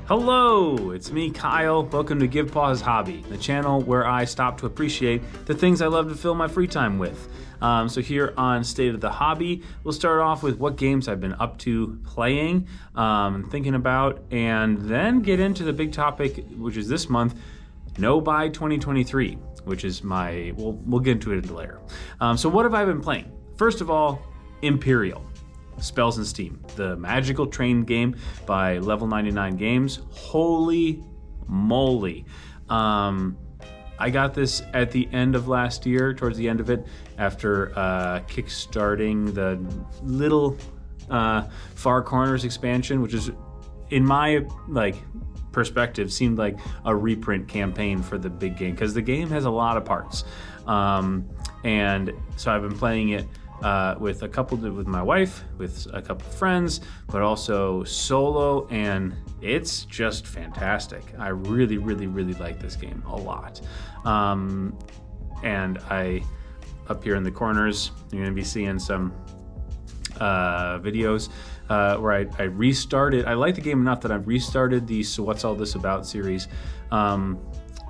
Hello, it's me, Kyle. Welcome to Give Pause Hobby, the channel where I stop to appreciate the things I love to fill my free time with. So here on State of the Hobby, we'll start off with what games I've been up to playing, thinking about, and then get into the big topic, which is this month, NoBuy2023, which is we'll get into it later. So what have I been playing? First of all, Empyreal. Spells and Steam, the magical train game by Level 99 Games. Holy moly. I got this at the end of last year, towards the end of it, after kickstarting the little Far Corners expansion, which is, in my perspective, seemed like a reprint campaign for the big game, because the game has a lot of parts. And so I've been playing it with my wife, with a couple of friends, but also solo, and it's just fantastic. I really, really, really like this game a lot. And up here in the corners, you're going to be seeing some videos where I restarted. I like the game enough that I've restarted the So What's All This About series,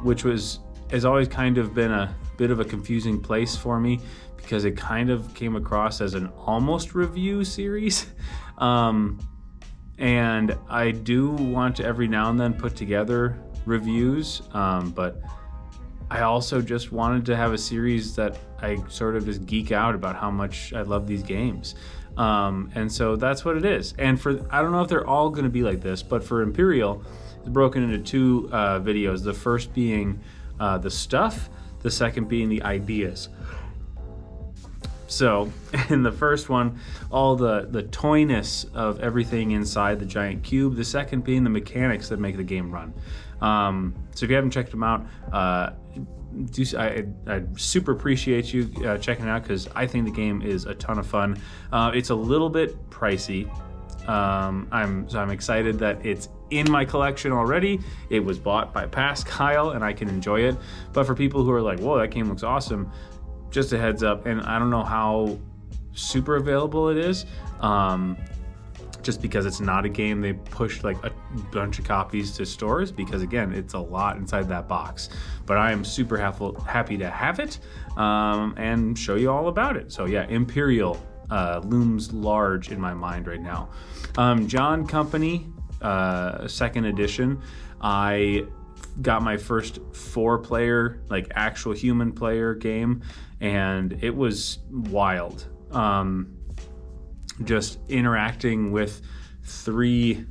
which has always kind of been a bit of a confusing place for me, because it kind of came across as an almost review series. And I do want to every now and then put together reviews, but I also just wanted to have a series that I sort of just geek out about how much I love these games. And so that's what it is. And I don't know if they're all going to be like this, but for Imperial, it's broken into two videos. The first being the stuff, the second being the ideas. So in the first one, all the toyness of everything inside the giant cube. The second being the mechanics that make the game run. So if you haven't checked them out, I super appreciate you checking it out, because I think the game is a ton of fun. It's a little bit pricey. I'm excited that it's in my collection already. It was bought by past Kyle, and I can enjoy it. But for people who are like, whoa, that game looks awesome, just a heads up, and I don't know how super available it is, just because it's not a game they push like a bunch of copies to stores, because again, it's a lot inside that box. But I am super happy to have it, and show you all about it. So yeah, Imperial looms large in my mind right now. John Company, second edition. I got my first 4-player, actual human player game, and it was wild. Just interacting with 3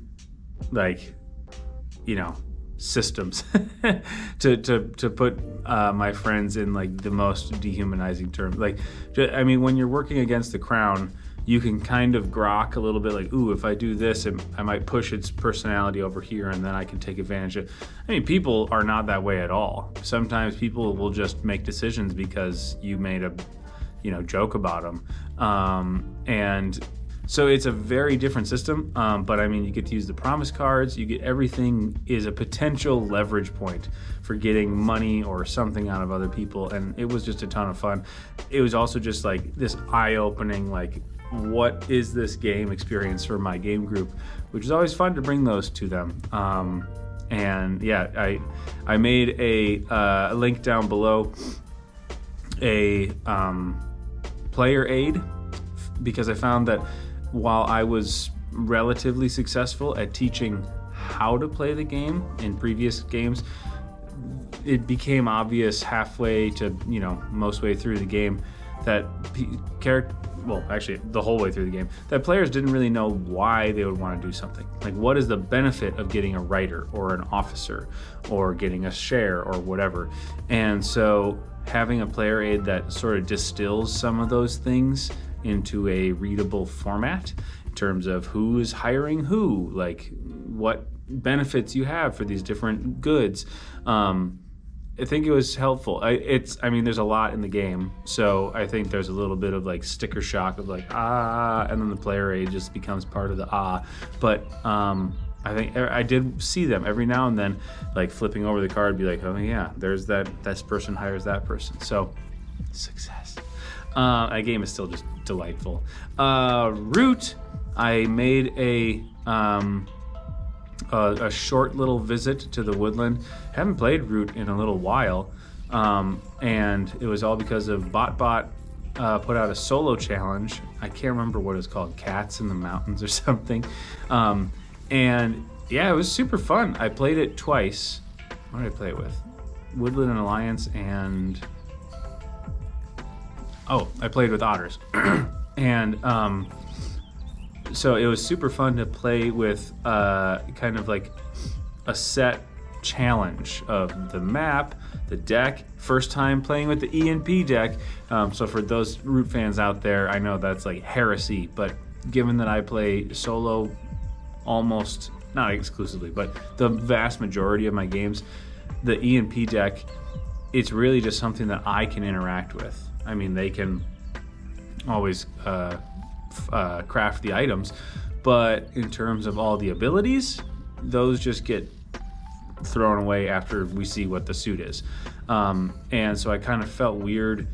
systems to put my friends in the most dehumanizing terms. When you're working against the crown, you can kind of grok a little bit, ooh, if I do this, I might push its personality over here, and then I can take advantage of it. People are not that way at all. Sometimes people will just make decisions because you made a joke about them. And so it's a very different system, but you get to use the promise cards. You get everything is a potential leverage point for getting money or something out of other people, and it was just a ton of fun. It was also just this eye-opening, what is this game experience for my game group, which is always fun to bring those to them. And yeah, I made a link down below, a player aid, because I found that while I was relatively successful at teaching how to play the game in previous games, it became obvious halfway to most way through the game that the whole way through the game, that players didn't really know why they would want to do something. What is the benefit of getting a writer or an officer or getting a share or whatever? And so having a player aid that sort of distills some of those things into a readable format in terms of who is hiring who, what benefits you have for these different goods. I think it was helpful. There's a lot in the game, so I think there's a little bit of sticker shock of and then the player aid just becomes part of the But I think I did see them every now and then, flipping over the card, be oh yeah, there's this person hires that person. So success. That game is still just delightful. Root, I made a a short little visit to the woodland. Haven't played Root in a little while, and it was all because of BotBot put out a solo challenge. I can't remember what it was called, Cats in the Mountains or something. And yeah, it was super fun. I played it twice. What did I play it with? Woodland and Alliance, and I played with Otters. And so it was super fun to play with kind of like a set challenge of the map, the deck. First time playing with the ENP deck. So for those Root fans out there, I know that's like heresy, but given that I play solo almost, not exclusively, but the vast majority of my games, the ENP deck, it's really just something that I can interact with. I mean, they can always craft the items, but in terms of all the abilities, those just get thrown away after we see what the suit is. And so I kind of felt weird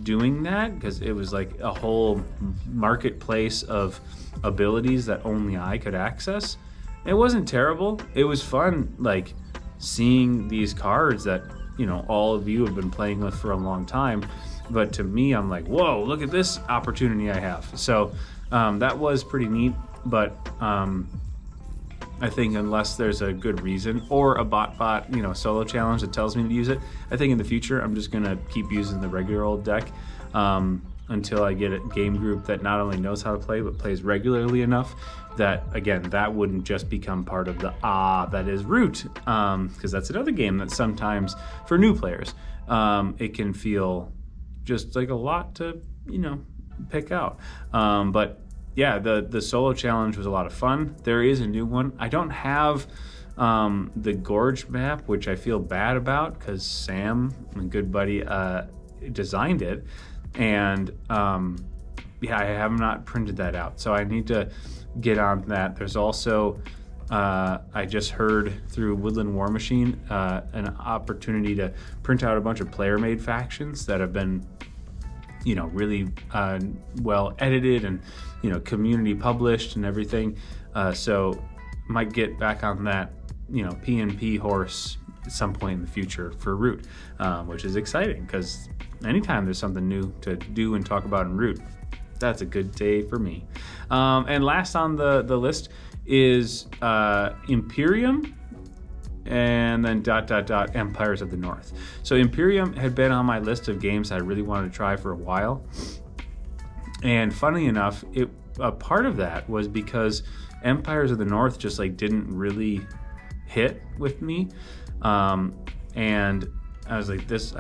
doing that because it was like a whole marketplace of abilities that only I could access. It wasn't terrible. It was fun, like seeing these cards that, you know, all of you have been playing with for a long time. But to me, I'm like, whoa, look at this opportunity I have. So that was pretty neat. But I think unless there's a good reason or a BotBot, you know, solo challenge that tells me to use it, I think in the future I'm just gonna keep using the regular old deck until I get a game group that not only knows how to play but plays regularly enough that, again, that wouldn't just become part of the that is Root, because that's another game that sometimes for new players it can feel just like a lot to, you know, pick out. But yeah, the solo challenge was a lot of fun. There is a new one. I don't have the Gorge map, which I feel bad about because Sam, my good buddy, designed it. And yeah, I have not printed that out. So I need to get on that. There's also, I just heard through Woodland War Machine, an opportunity to print out a bunch of player-made factions that have been, you know, really well edited and, you know, community published and everything. So might get back on that, you know, PnP horse at some point in the future for Root, which is exciting because anytime there's something new to do and talk about in Root, that's a good day for me. And last on the list is Imperium, and then ... Empires of the North. So Imperium had been on my list of games I really wanted to try for a while. And funny enough, a part of that was because Empires of the North just like didn't really hit with me. And I was like, this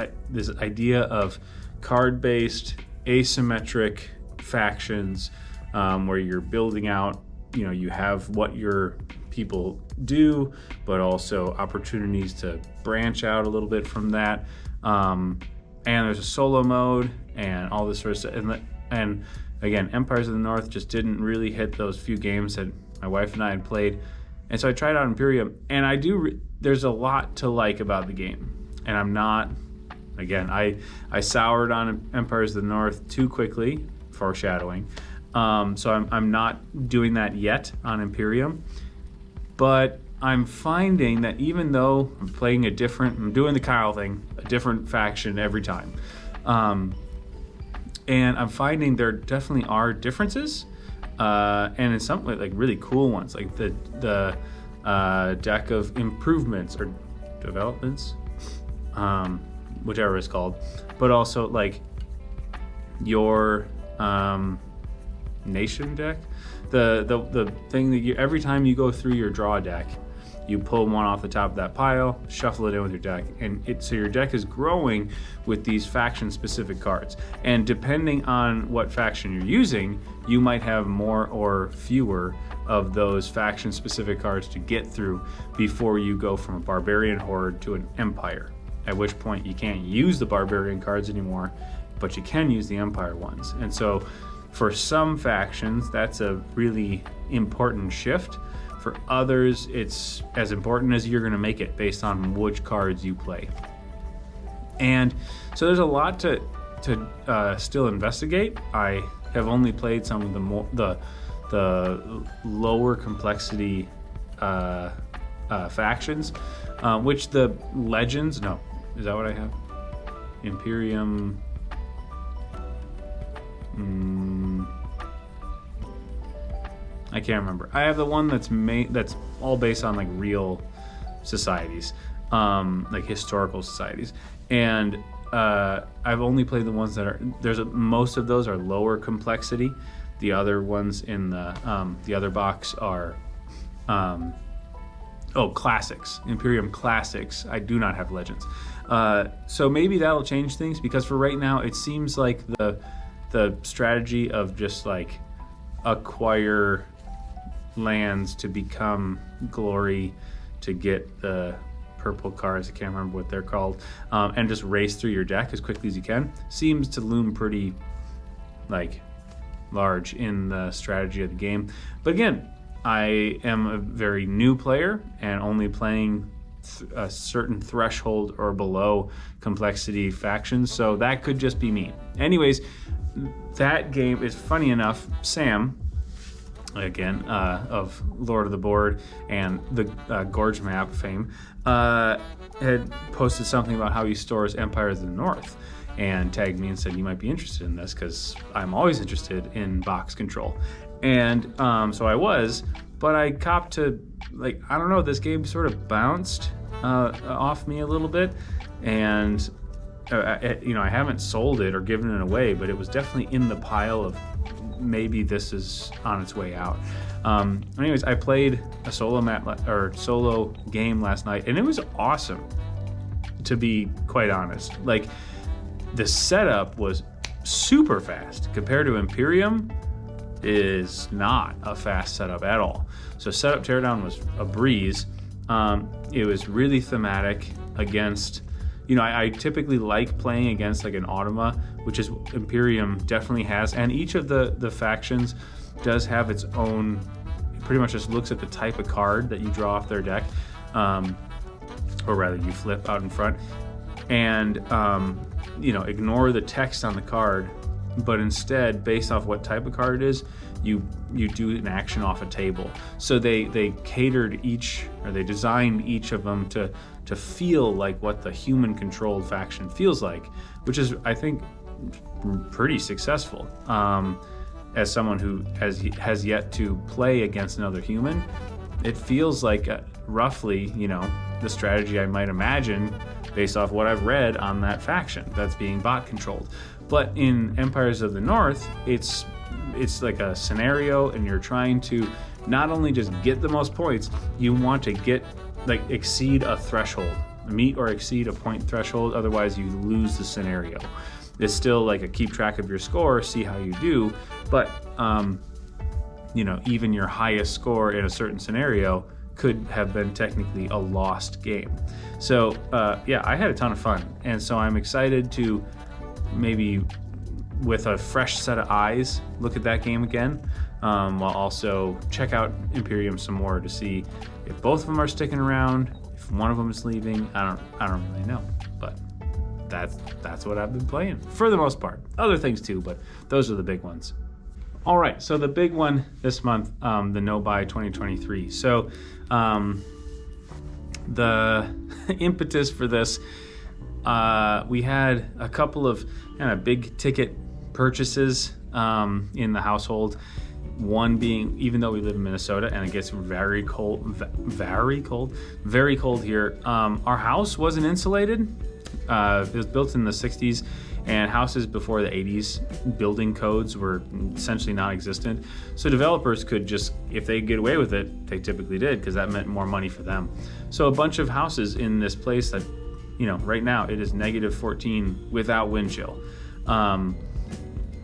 idea of card-based, asymmetric factions where you're building out, you know, you have what your people do, but also opportunities to branch out a little bit from that. And there's a solo mode and all this sort of stuff. And again, Empires of the North just didn't really hit those few games that my wife and I had played. And so I tried out Imperium, and there's a lot to like about the game. And I'm not, again, I soured on Empires of the North too quickly, foreshadowing. So I'm not doing that yet on Imperium. But I'm finding that even though I'm doing the Kyle thing, a different faction every time. And I'm finding there definitely are differences. And in some way, like really cool ones, like the deck of improvements or developments, whichever it's called, but also like your nation deck, the thing that every time you go through your draw deck, you pull one off the top of that pile, shuffle it in with your deck, and so your deck is growing with these faction-specific cards. And depending on what faction you're using, you might have more or fewer of those faction-specific cards to get through before you go from a barbarian horde to an empire. At which point you can't use the barbarian cards anymore, but you can use the empire ones. And so for some factions, that's a really important shift. For others, it's as important as you're going to make it based on which cards you play. And so there's a lot to still investigate. I have only played some of the lower complexity factions, which the legends, no, is that what I have? Imperium, I can't remember. I have the one that's all based on like real societies, like historical societies, and I've only played the ones that are most of those are lower complexity. The other ones in the other box are classics, Imperium classics. I do not have legends, so maybe that'll change things, because for right now it seems like the strategy of just like acquire lands to become glory, to get the purple cards, I can't remember what they're called, and just race through your deck as quickly as you can, seems to loom pretty like large in the strategy of the game. But again, I am a very new player and only playing a certain threshold or below complexity factions, so that could just be me. Anyways, that game is, funny enough, Sam, again, of Lord of the Board and the Gorge Map fame, had posted something about how he stores Empires of the North, and tagged me and said, you might be interested in this, because I'm always interested in box control. And so I was, but I copped to, like, I don't know, this game sort of bounced off me a little bit, and I haven't sold it or given it away, but it was definitely in the pile of maybe this is on its way out. Anyways, I played a solo game last night, and it was awesome, to be quite honest. Like, the setup was super fast compared to Imperium. Is not a fast setup at all. So setup teardown was a breeze. It was really thematic against, I typically like playing against like an Automa, which is Imperium definitely has, and each of the factions does have its own. It pretty much just looks at the type of card that you draw off their deck, or rather you flip out in front, and ignore the text on the card, but instead, based off what type of card it is, you do an action off a table. So they catered each, or they designed each of them to feel like what the human controlled faction feels like, which is, I think, pretty successful. As someone who has yet to play against another human, it feels like roughly, the strategy I might imagine based off what I've read on that faction that's being bot controlled. But in Empires of the North, it's like a scenario, and you're trying to not only just get the most points, you want to exceed a threshold, meet or exceed a point threshold, otherwise you lose the scenario. It's still like a keep track of your score, see how you do, but even your highest score in a certain scenario could have been technically a lost game. So I had a ton of fun, and so I'm excited to maybe with a fresh set of eyes look at that game again, while also check out Imperium some more to see if both of them are sticking around, if one of them is leaving. I don't really know, but that's what I've been playing for the most part. Other things too, but those are the big ones. All right, so the big one this month, the NoBuy2023. So the impetus for this, we had a couple of kind of big ticket purchases in the household. One being, even though we live in Minnesota and it gets very cold here, our house wasn't insulated. It was built in the 60s, and houses before the 80s, building codes were essentially non-existent. So developers could just, if they get away with it, they typically did, because that meant more money for them. So a bunch of houses in this place that, right now it is -14 without wind chill.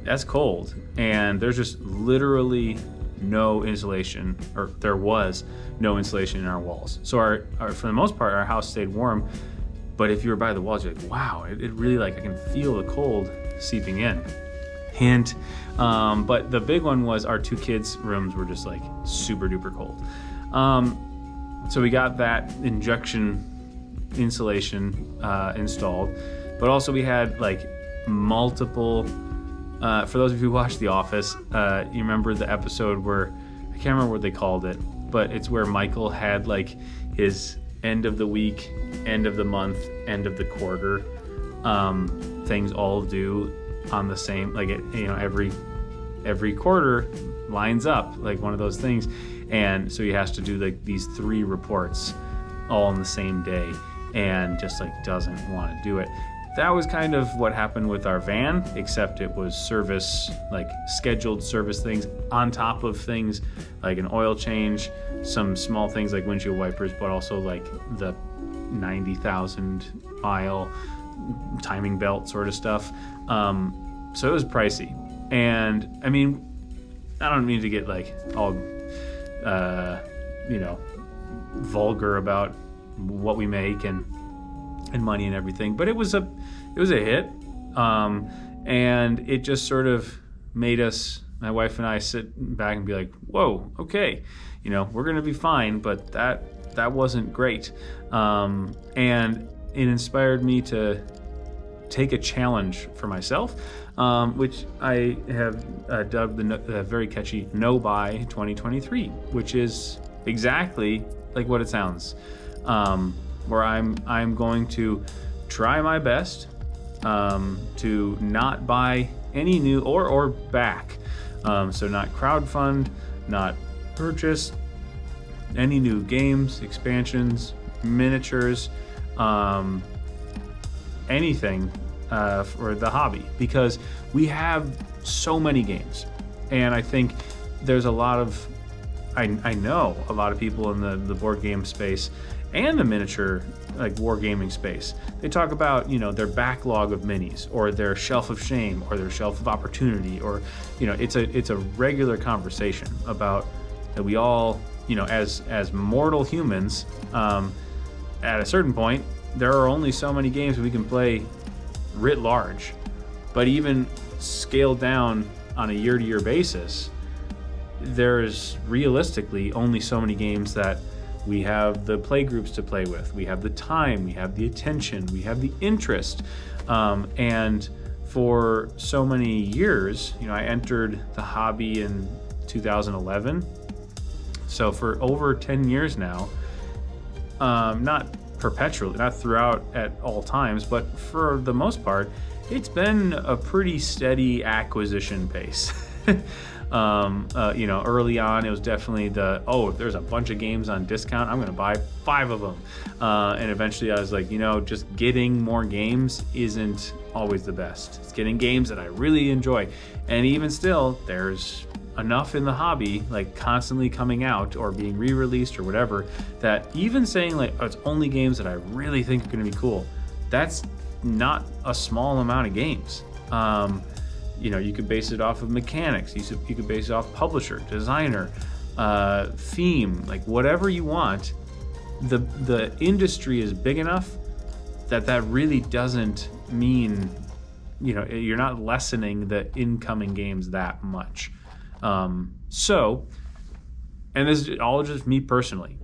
That's cold, and there's just literally no insulation, or there was no insulation in our walls. So our for the most part, our house stayed warm. But if you were by the walls, you're like, wow, it really, I can feel the cold seeping in. Hint. But the big one was our two kids' rooms were just like super duper cold. So we got that injection insulation installed. But also we had like multiple, for those of you who watched The Office, you remember the episode where, I can't remember what they called it, but it's where Michael had like his end of the week, end of the month, end of the quarter things all due on the same, like every quarter lines up like one of those things, and so he has to do like these 3 reports all on the same day, and just like doesn't want to do it. That was kind of what happened with our van, except it was service, like scheduled service things on top of things like an oil change, some small things like windshield wipers, but also like the 90,000 mile timing belt sort of stuff. So it was pricey. And I mean, I don't mean to get like all, vulgar about what we make and money and everything, but it was a hit. And it just sort of made us, my wife and I, sit back and be like, whoa, okay, we're going to be fine, but that wasn't great. And it inspired me to take a challenge for myself, which I have dubbed the very catchy NoBuy2023, which is exactly like what it sounds, where I'm going to try my best to not buy any new or back, so not crowdfund, not purchase any new games, expansions, miniatures, anything for the hobby, because we have so many games, and I think there's a lot of, I know a lot of people in the board game space and the miniature like wargaming space. They talk about their backlog of minis, or their shelf of shame, or their shelf of opportunity, or it's a regular conversation about that we all as mortal humans, at a certain point there are only so many games we can play writ large, but even scaled down on a year-to-year basis, there's realistically only so many games that we have the play groups to play with, we have the time, we have the attention, we have the interest, and for so many years, I entered the hobby in 2011, so for over 10 years now, not perpetually, not throughout at all times, but for the most part, it's been a pretty steady acquisition pace. Early on, it was definitely if there's a bunch of games on discount, I'm going to buy 5 of them. And eventually I was like, just getting more games isn't always the best. It's getting games that I really enjoy. And even still, there's enough in the hobby, like constantly coming out or being re-released or whatever, that even saying like, it's only games that I really think are going to be cool, that's not a small amount of games. You could base it off of mechanics. You could base it off publisher, designer, theme, like whatever you want. The industry is big enough that really doesn't mean, you're not lessening the incoming games that much. And this is all just me personally,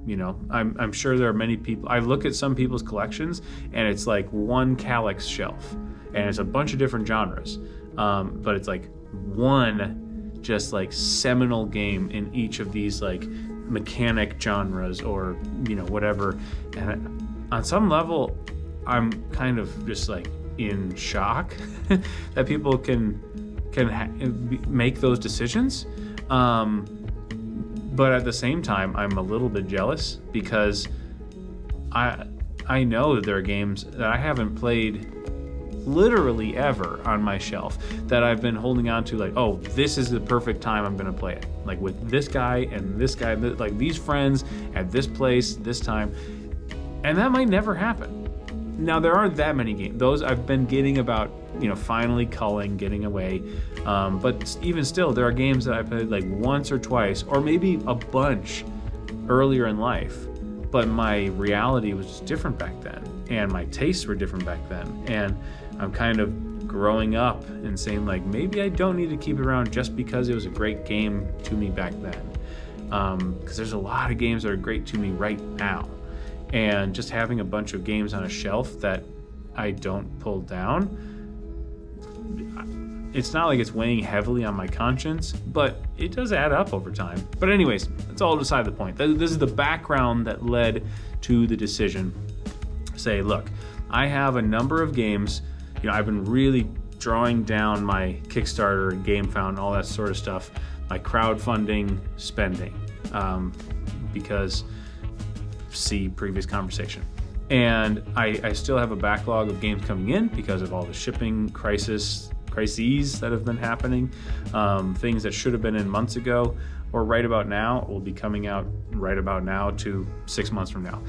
I'm sure there are many people, I look at some people's collections and it's like one Calyx shelf and it's a bunch of different genres. But it's like one just like seminal game in each of these like mechanic genres or whatever, and on some level I'm kind of just like in shock that people can make those decisions, but at the same time I'm a little bit jealous because I know that there are games that I haven't played literally ever on my shelf that I've been holding on to, like, oh, this is the perfect time I'm gonna play it, like with this guy and this guy, like these friends at this place this time, and that might never happen. Now there aren't that many games, those I've been getting about, finally culling, getting away, but even still there are games that I played like once or twice or maybe a bunch earlier in life, but my reality was just different back then and my tastes were different back then, and I'm kind of growing up and saying like, maybe I don't need to keep it around just because it was a great game to me back then, because there's a lot of games that are great to me right now, and just having a bunch of games on a shelf that I don't pull down, it's not like it's weighing heavily on my conscience, but it does add up over time. But anyways, that's all beside the point. This is the background that led to the decision. Say, look, I have a number of games. I've been really drawing down my Kickstarter and GameFound, all that sort of stuff, my crowdfunding spending, because see previous conversation. And I still have a backlog of games coming in because of all the shipping crises that have been happening, things that should have been in months ago or right about now will be coming out right about now to 6 months from now.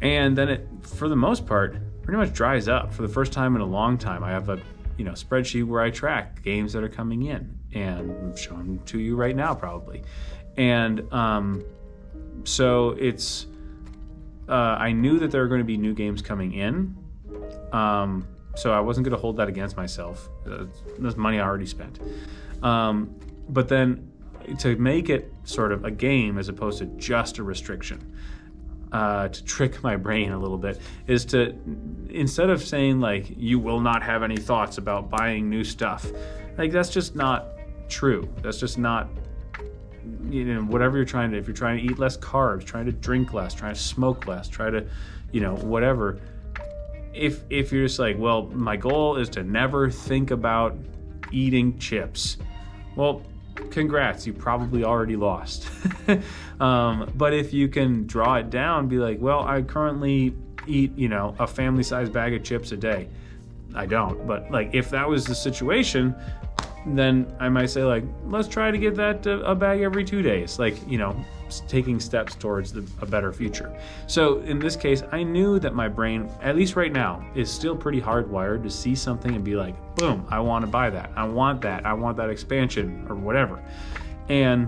And then it, for the most part, pretty much dries up. For the first time in a long time, I have a spreadsheet where I track games that are coming in, and I'm showing to you right now probably. And so it's I knew that there were going to be new games coming in. So I wasn't going to hold that against myself. That's money I already spent. But then to make it sort of a game as opposed to just a restriction, to trick my brain a little bit, is to, instead of saying like, you will not have any thoughts about buying new stuff, like that's just not true. That's just not, whatever you're trying to, if you're trying to eat less carbs, trying to drink less, trying to smoke less, try to, whatever. If you're just like, well, my goal is to never think about eating chips, well, congrats, you probably already lost. But if you can draw it down, be like, well, I currently eat, a family-sized bag of chips a day. I don't, but like if that was the situation, then I might say like, let's try to get that a bag every 2 days, like, taking steps towards a better future. So in this case, I knew that my brain, at least right now, is still pretty hardwired to see something and be like, boom, I want to buy that. I want that expansion or whatever. And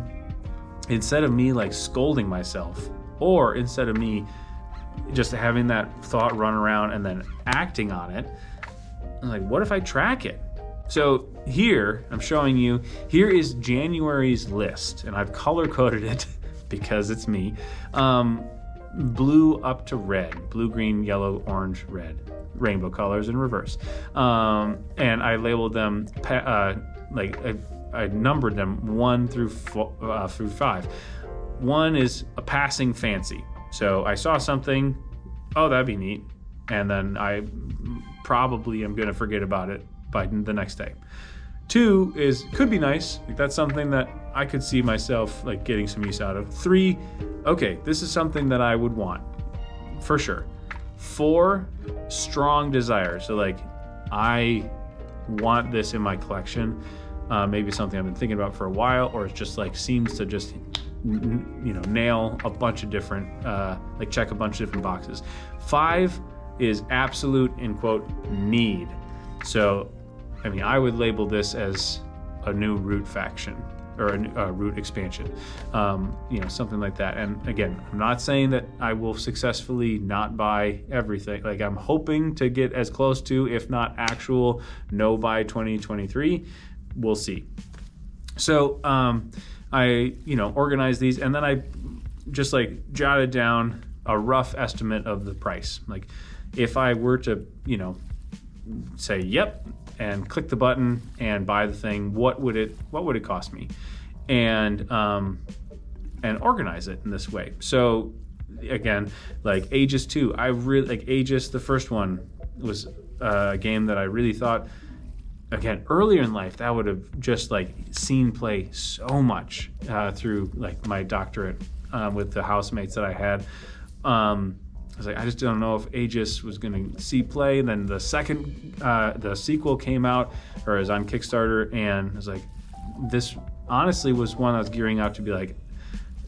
instead of me like scolding myself, or instead of me just having that thought run around and then acting on it, I'm like, what if I track it? So here, I'm showing you, here is January's list, and I've color-coded it because it's me. Blue up to red, blue, green, yellow, orange, red, rainbow colors in reverse. And I labeled them, I numbered them 1 through 5. 1 is a passing fancy. So I saw something, oh, that'd be neat. And then I probably am gonna forget about it by the next day. 2 is could be nice, like that's something that I could see myself like getting some use out of. 3, okay, this is something that I would want for sure. 4, strong desire. So like I want this in my collection. Maybe something I've been thinking about for a while, or it just like seems to just nail a bunch of different like check a bunch of different boxes. 5 is absolute, in quote, need. So I would label this as a new root faction or a root expansion, something like that. And again, I'm not saying that I will successfully not buy everything. Like I'm hoping to get as close to, if not actual NoBuy 2023. We'll see. So I organized these, and then I just like jotted down a rough estimate of the price. Like if I were to, say yep and click the button and buy the thing, what would it cost me, and organize it in this way. So again, like Aegis 2, I really like Aegis. The first one was a game that I really thought, again, earlier in life, that would have just like seen play so much through like my doctorate with the housemates that I had. I was like, I just don't know if Aegis was going to see play. And then the sequel came out, or is on Kickstarter, and I was like, this honestly was one I was gearing up to be like,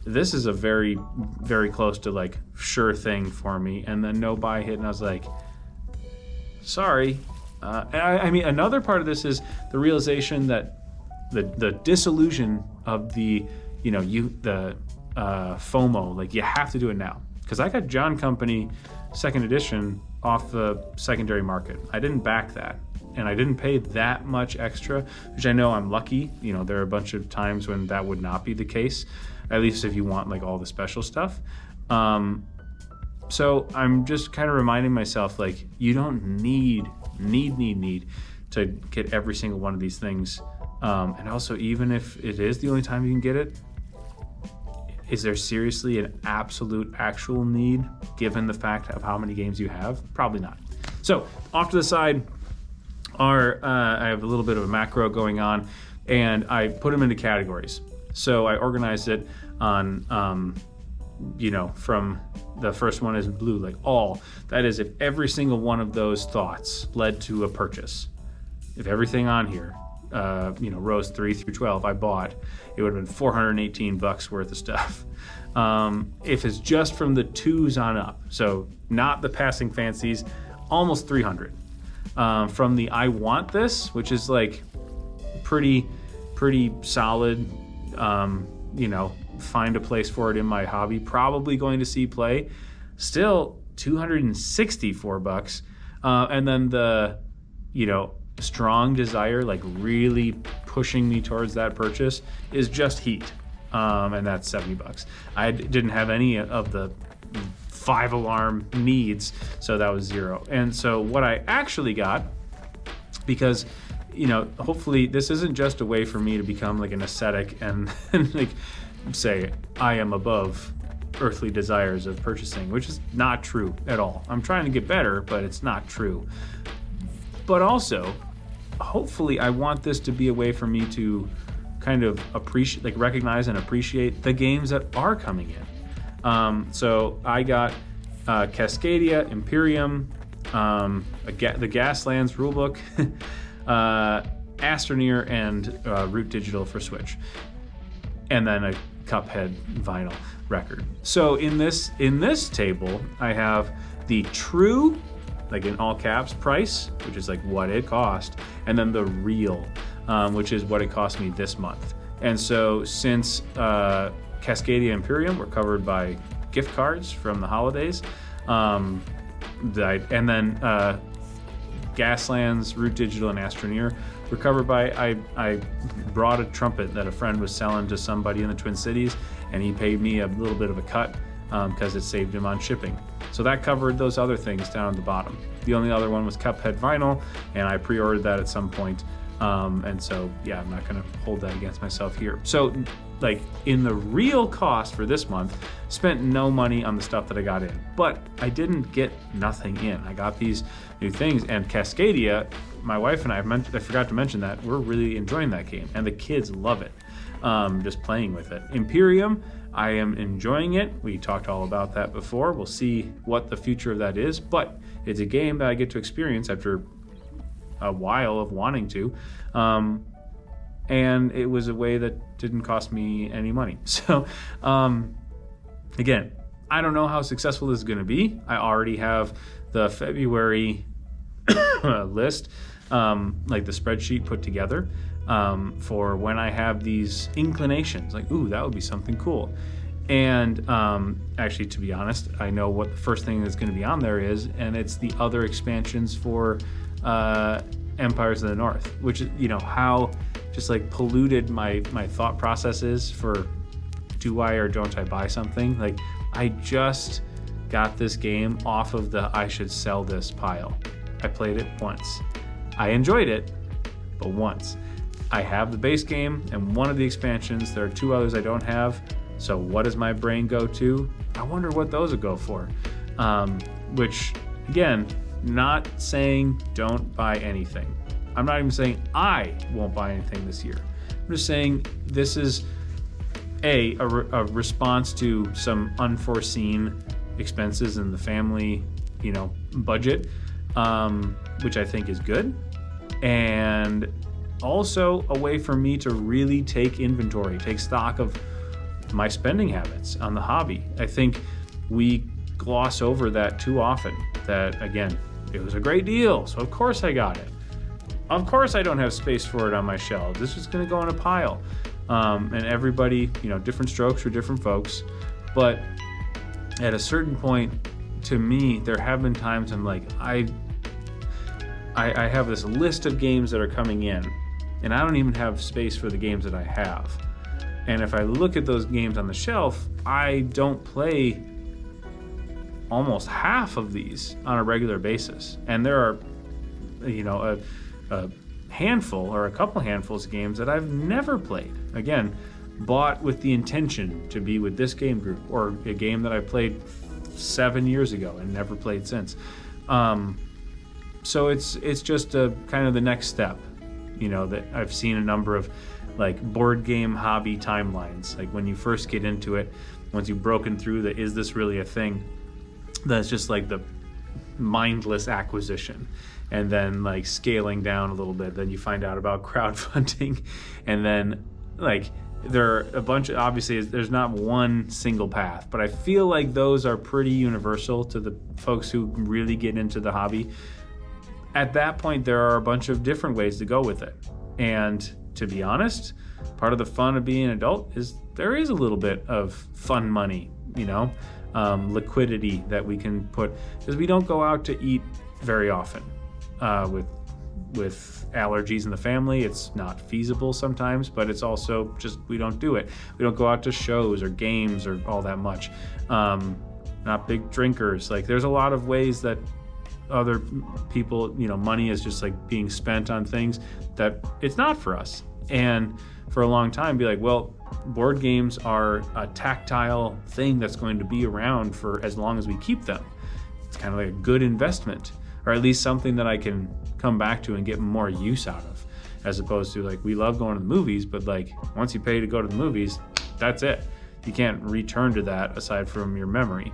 this is a very, very close to like sure thing for me. And then NoBuy hit, and I was like, sorry. Another part of this is the realization that the disillusion of the FOMO, like you have to do it now. Because I got John Company 2nd edition off the secondary market. I didn't back that, and I didn't pay that much extra, which I know I'm lucky. There are a bunch of times when that would not be the case, at least if you want like all the special stuff. So I'm just kind of reminding myself, like, you don't need to get every single one of these things. And also, even if it is the only time you can get it, is there seriously an absolute actual need given the fact of how many games you have? Probably not. So off to the side I have a little bit of a macro going on, and I put them into categories. So I organized it on, from the first one is blue, like all. That is, if every single one of those thoughts led to a purchase, if everything on here, rows 3 through 12 I bought, it would have been $418 worth of stuff. If it's just from the 2s on up, so not the passing fancies, almost 300. From the I want this, which is like pretty solid, find a place for it in my hobby, probably going to see play, still $264. And then the, strong desire, like really pushing me towards that purchase, is just Heat. And that's $70. I didn't have any of the 5 alarm needs, so that was 0. And so what I actually got, because hopefully this isn't just a way for me to become like an ascetic and like say I am above earthly desires of purchasing, which is not true at all. I'm trying to get better, but it's not true. But also, hopefully I want this to be a way for me to kind of appreciate, like recognize and appreciate the games that are coming in. So I got Cascadia, Imperium, the Gaslands rulebook, Astroneer, and Root Digital for Switch, and then a Cuphead vinyl record. So in this table, I have the true, like in all caps, price, which is like what it cost, and then the real, which is what it cost me this month. And so since Cascadia Imperium were covered by gift cards from the holidays, and then Gaslands, Root Digital, and Astroneer were covered by, I brought a trumpet that a friend was selling to somebody in the Twin Cities, and he paid me a little bit of a cut because it saved him on shipping. So that covered those other things down at the bottom. The only other one was Cuphead vinyl, and I pre-ordered that at some point. And so, yeah, I'm not going to hold that against myself here. So, like, in the real cost for this month, spent no money on the stuff that I got in. But I didn't get nothing in. I got these new things. And Cascadia, my wife and I forgot to mention that, we're really enjoying that game. And the kids love it, just playing with it. Imperium, I am enjoying it. We talked all about that before. We'll see what the future of that is. But it's a game that I get to experience after a while of wanting to, and it was a way that didn't cost me any money. So again, I don't know how successful this is going to be. I already have the February list, like the spreadsheet put together for when I have these inclinations, like, ooh, that would be something cool. And actually, to be honest, I know what the first thing that's going to be on there is, and it's the other expansions for Empires of the North, which is, how just like polluted my thought process is for do I or don't I buy something. Like, I just got this game off of the I should sell this pile. I played it once. I enjoyed it, but once. I have the base game and one of the expansions. There are 2 others I don't have. So what does my brain go to? I wonder what those would go for. Which, again, not saying don't buy anything. I'm not even saying I won't buy anything this year. I'm just saying this is a response to some unforeseen expenses in the family, budget, which I think is good. And also a way for me to really take inventory, take stock of my spending habits on the hobby. I think we gloss over that too often, that again, it was a great deal, so of course I got it. Of course I don't have space for it on my shelves. This is going to go in a pile. And everybody, different strokes for different folks. But at a certain point, to me, there have been times I'm like, I have this list of games that are coming in, and I don't even have space for the games that I have. And if I look at those games on the shelf, I don't play almost half of these on a regular basis. And there are, a handful or a couple handfuls of games that I've never played. Again, bought with the intention to be with this game group, or a game that I played 7 years ago and never played since. So it's just a kind of the next step, that I've seen a number of like board game hobby timelines. Like when you first get into it, once you've broken through the is this really a thing, that's just like the mindless acquisition, and then like scaling down a little bit, then you find out about crowdfunding, and then like there are a bunch of, obviously there's not one single path, but I feel like those are pretty universal to the folks who really get into the hobby. At that point, there are a bunch of different ways to go with it. And to be honest, part of the fun of being an adult is there is a little bit of fun money, liquidity that we can put, because we don't go out to eat very often. With allergies in the family, it's not feasible sometimes, but it's also just, we don't do it. We don't go out to shows or games or all that much. Not big drinkers. Like there's a lot of ways that other people, money is just like being spent on things that it's not for us. And for a long time, be like, well, board games are a tactile thing that's going to be around for as long as we keep them. It's kind of like a good investment, or at least something that I can come back to and get more use out of, as opposed to like, we love going to the movies, but like once you pay to go to the movies, that's it. You can't return to that aside from your memory.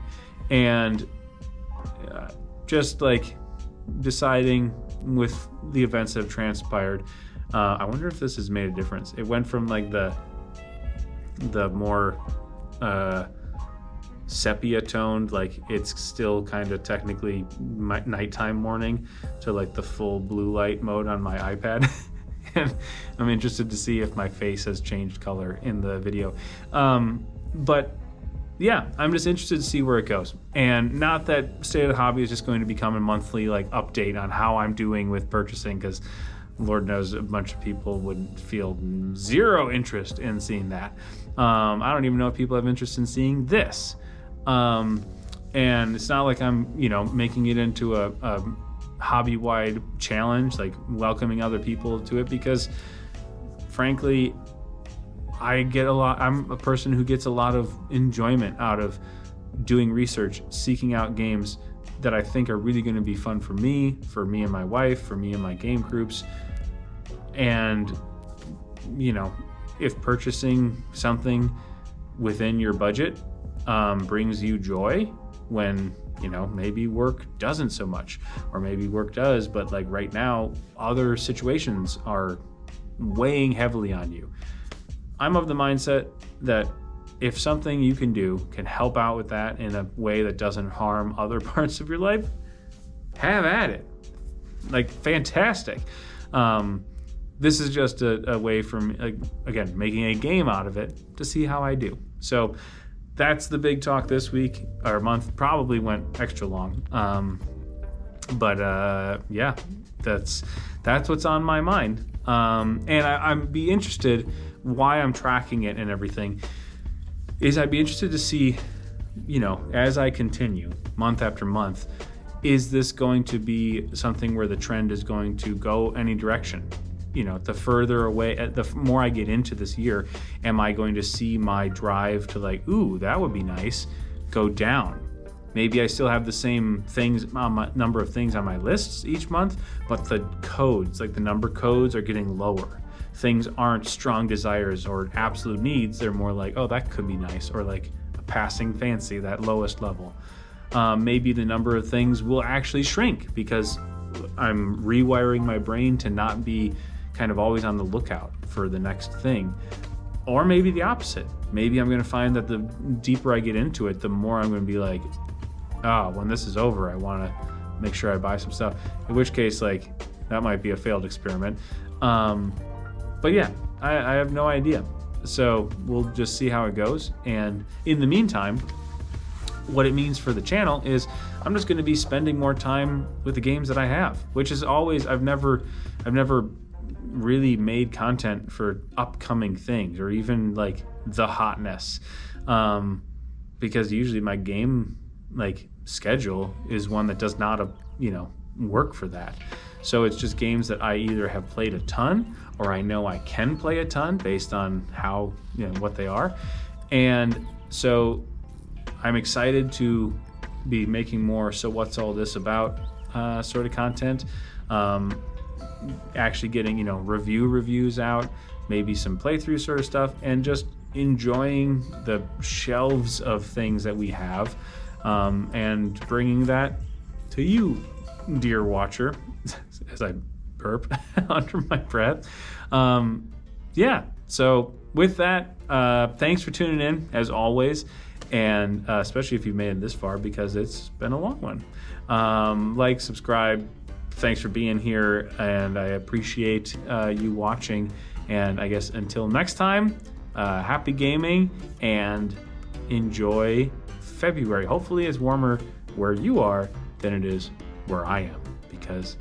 And just like deciding with the events that have transpired, I wonder if this has made a difference. It went from like the more sepia toned, like it's still kind of technically nighttime morning, to like the full blue light mode on my iPad. And I'm interested to see if my face has changed color in the video. But yeah, I'm just interested to see where it goes. And not that State of the Hobby is just going to become a monthly like update on how I'm doing with purchasing, because Lord knows a bunch of people would feel zero interest in seeing that. I don't even know if people have interest in seeing this. And it's not like I'm, making it into a hobby-wide challenge, like welcoming other people to it, because frankly, I'm a person who gets a lot of enjoyment out of doing research, seeking out games that I think are really going to be fun for me and my wife, for me and my game groups. And, if purchasing something within your budget brings you joy when, maybe work doesn't so much, or maybe work does, but like right now, other situations are weighing heavily on you. I'm of the mindset that if something you can do can help out with that in a way that doesn't harm other parts of your life, have at it. Like, fantastic. This is just a way from, again, making a game out of it to see how I do. So that's the big talk this week, or month. Probably went extra long. But yeah, that's what's on my mind. And I'd be interested, why I'm tracking it and everything, is I'd be interested to see, as I continue month after month, is this going to be something where the trend is going to go any direction? The further away, the more I get into this year, am I going to see my drive to like, ooh, that would be nice, go down? Maybe I still have the same things, number of things on my lists each month, but the codes, like the number codes, are getting lower. Things aren't strong desires or absolute needs. They're more like, oh, that could be nice, or like a passing fancy, that lowest level. Maybe the number of things will actually shrink because I'm rewiring my brain to not be kind of always on the lookout for the next thing. Or maybe the opposite. Maybe I'm going to find that the deeper I get into it, the more I'm going to be like, when this is over, I want to make sure I buy some stuff. In which case, like, that might be a failed experiment. But yeah, I have no idea. So we'll just see how it goes. And in the meantime, what it means for the channel is I'm just going to be spending more time with the games that I have, which is always, I've never really made content for upcoming things or even like the hotness, because usually my game like schedule is one that does not work for that. So it's just games that I either have played a ton or I know I can play a ton based on how, what they are. And so I'm excited to be making more So What's All This About sort of content. Actually getting, reviews out, maybe some playthrough sort of stuff, and just enjoying the shelves of things that we have, and bringing that to you, dear watcher, as I burp under my breath. So with that, thanks for tuning in as always, and especially if you've made it this far, because it's been a long one. Like, subscribe. Thanks for being here, and I appreciate you watching. And I guess until next time, happy gaming and enjoy February. Hopefully it's warmer where you are than it is where I am, because